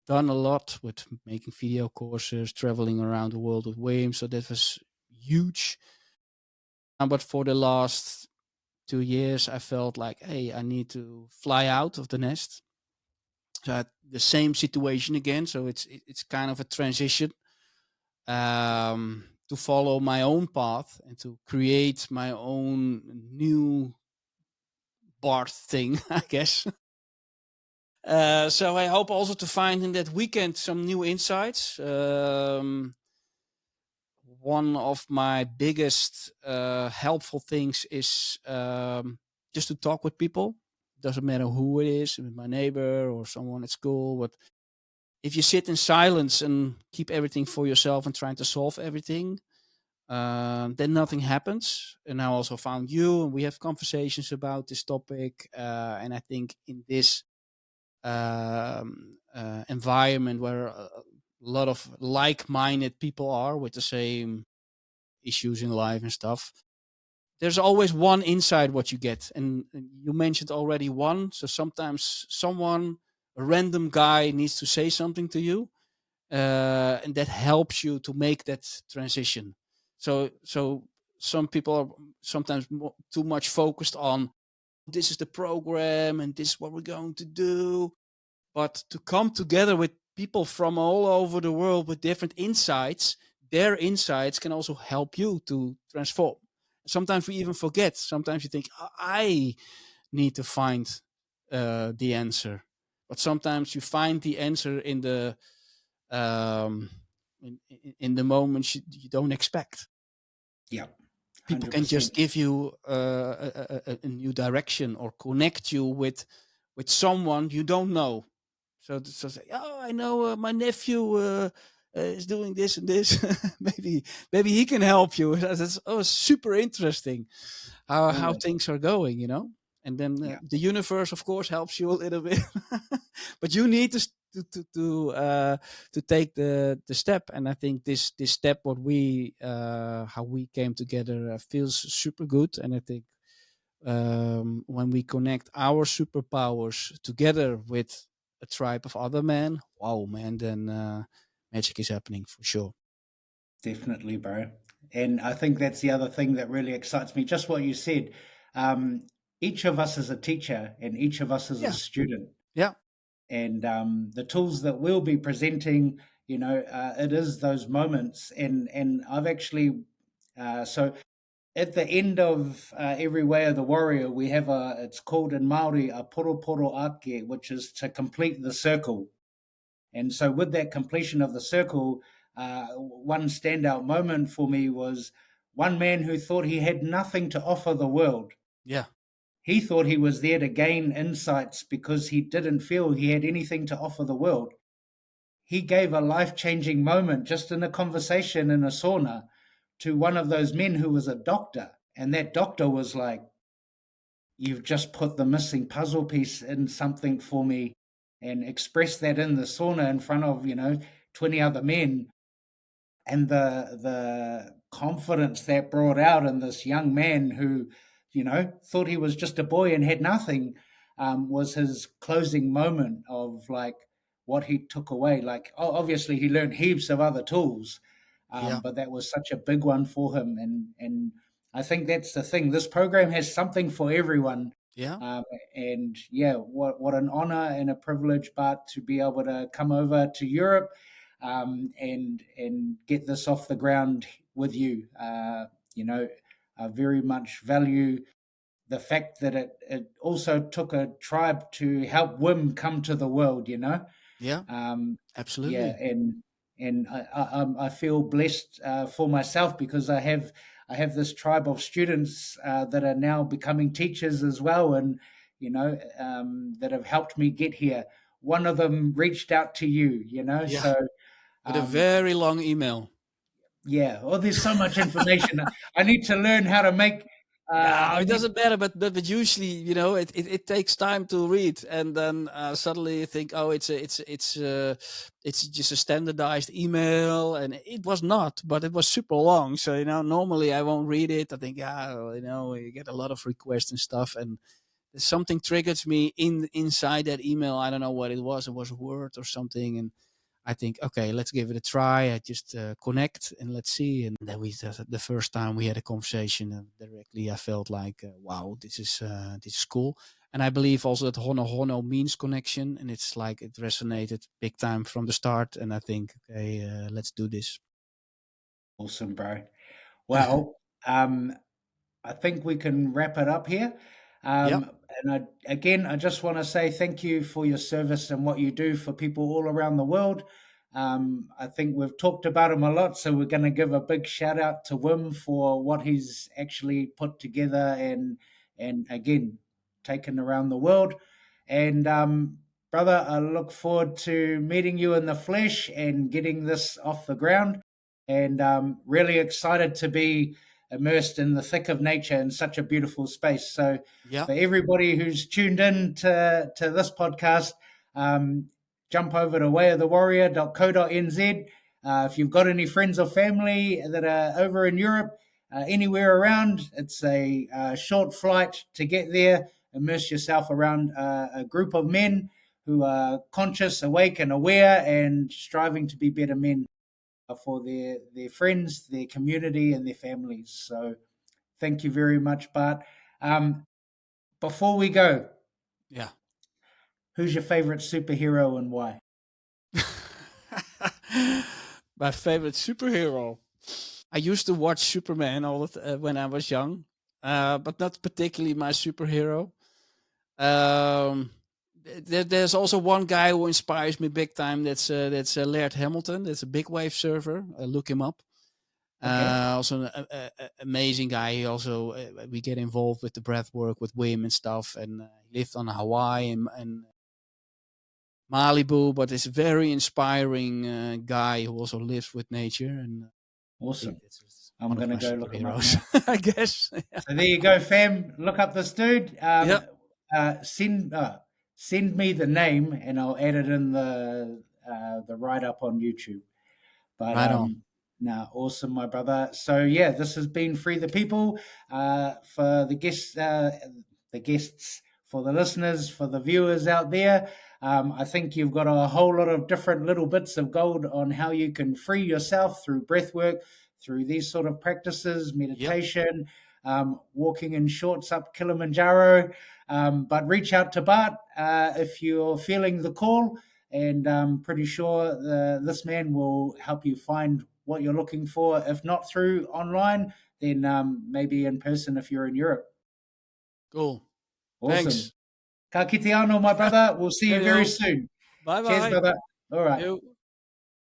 Done a lot with making video courses, traveling around the world with Wim. So that was huge. But for the last 2 years, I felt like, hey, I need to fly out of the nest. So I had the same situation again. So it's kind of a transition to follow my own path and to create my own new Bart thing, I guess. So I hope also to find in that weekend some new insights. One of my biggest helpful things is just to talk with people. Doesn't matter who it is, with my neighbor or someone at school. But if you sit in silence and keep everything for yourself and trying to solve everything, then nothing happens. And I also found you, and we have conversations about this topic. And I think in this environment where a lot of like-minded people are with the same issues in life and stuff, there's always one insight what you get, and you mentioned already one. So sometimes a random guy needs to say something to you, and that helps you to make that transition. So some people are sometimes too much focused on this is the program and this is what we're going to do. But to come together with people from all over the world with different insights, their insights can also help you to transform. Sometimes we even forget. Sometimes you think, I need to find the answer. But sometimes you find the answer um, in the moments you don't expect.
Yeah,
People can just
100%.
give you a new direction or connect you with someone you don't know. So say, oh, I know my nephew is doing this and this. maybe he can help you. That's super interesting how
Always.
things are going. And then
Yeah.
the universe, of course, helps you a little bit, but you need to take the step. And I think this step, what we how we came together, feels super good. And I think when we connect our superpowers together with a tribe of other men, wow, man, then magic is happening for sure.
Definitely, bro. And I think that's the other thing that really excites me. Just what you said. Um, each of us is a teacher and each of us is a
Yeah,
student.
yeah,
And the tools that we'll be presenting, it is those moments. And I've actually, so at the end of every way of the warrior, we have it's called in Maori a poro poro ake, which is to complete the circle. And so, with that completion of the circle, one standout moment for me was one man who thought he had nothing to offer the world.
yeah,
He thought he was there to gain insights because he didn't feel he had anything to offer the world. He gave a life changing moment just in a conversation in a sauna to one of those men who was a doctor. And that doctor was like, you've just put the missing puzzle piece in something for me, and expressed that in the sauna in front of 20 other men. And the confidence that brought out in this young man who thought he was just a boy and had nothing, was his closing moment of like what he took away. Like, obviously he learned heaps of other tools,
yeah,
but that was such a big one for him. And I think that's the thing, this program has something for everyone.
yeah.
um, and yeah, what an honor and a privilege, Bart, to be able to come over to Europe, and get this off the ground with you. I very much value the fact that it also took a tribe to help Wim come to the world, you know.
Yeah,
Yeah,
absolutely.
and I feel blessed for myself because I have this tribe of students that are now becoming teachers as well, and you know that have helped me get here. One of them reached out to you, you know,
Yeah,
so
with a
um,
very long email.
yeah. Oh, there's so much information. I need to learn how to make.
No,
I
it
need.
doesn't matter, but usually, it takes time to read, and then suddenly you think, oh, it's just a standardized email, and it was not, but it was super long. So normally I won't read it. I think, yeah, well, you get a lot of requests and stuff, and something triggers me inside that email. I don't know what it was. It was a word or something, and I think, okay, let's give it a try. I just connect and let's see. And then the first time we had a conversation directly, I felt like, wow, this is cool. And I believe also that hono hono means connection, and it's like it resonated big time from the start. And I think, okay, let's do this.
Awesome, bro. Well, um, I think we can wrap it up here.
Yep.
I just want to say thank you for your service and what you do for people all around the world. I think we've talked about him a lot, so we're going to give a big shout out to Wim for what he's actually put together and again taken around the world. And brother, I look forward to meeting you in the flesh and getting this off the ground. And really excited to be immersed in the thick of nature in such a beautiful space. So,
Yeah.
for everybody who's tuned in to this podcast, um, jump over to wayofthewarrior.co.nz. If you've got any friends or family that are over in Europe, anywhere around, it's a short flight to get there. Immerse yourself around a group of men who are conscious, awake, and aware, and striving to be better men for their friends, their community, and their families. So thank you very much, Bart. Um, before we go,
Yeah.
who's your favorite superhero and why?
My favorite superhero. I used to watch Superman when I was young, but not particularly my superhero. Um, there's also one guy who inspires me big time. That's Laird Hamilton. That's a big wave surfer. Look him up.
Okay,
Also an amazing guy. He also we get involved with the breath work with Wim and stuff. And he lived on Hawaii and Malibu, but is a very inspiring guy who also lives with nature. And I think
awesome.
that's
I'm
one of
gonna
my
go look him up
superheroes,
now.
I guess.
So there you go, fam. Look up this dude.
Yeah,
Send me the name, and I'll add it in the write up on YouTube. But
right on.
no, awesome, my brother. So yeah, this has been Free the People for the guests, for the listeners, for the viewers out there. I think you've got a whole lot of different little bits of gold on how you can free yourself through breath work, through these sort of practices,
Yep.
meditation, walking in shorts up Kilimanjaro. But reach out to Bart if you're feeling the call, and I'm pretty sure this man will help you find what you're looking for. If not through online, then maybe in person if you're in Europe.
Cool.
Awesome.
Thanks.
Ka kite anō, my brother. We'll see you very
Yo.
soon.
Bye
Cheers,
bye.
brother. All right.
Yo.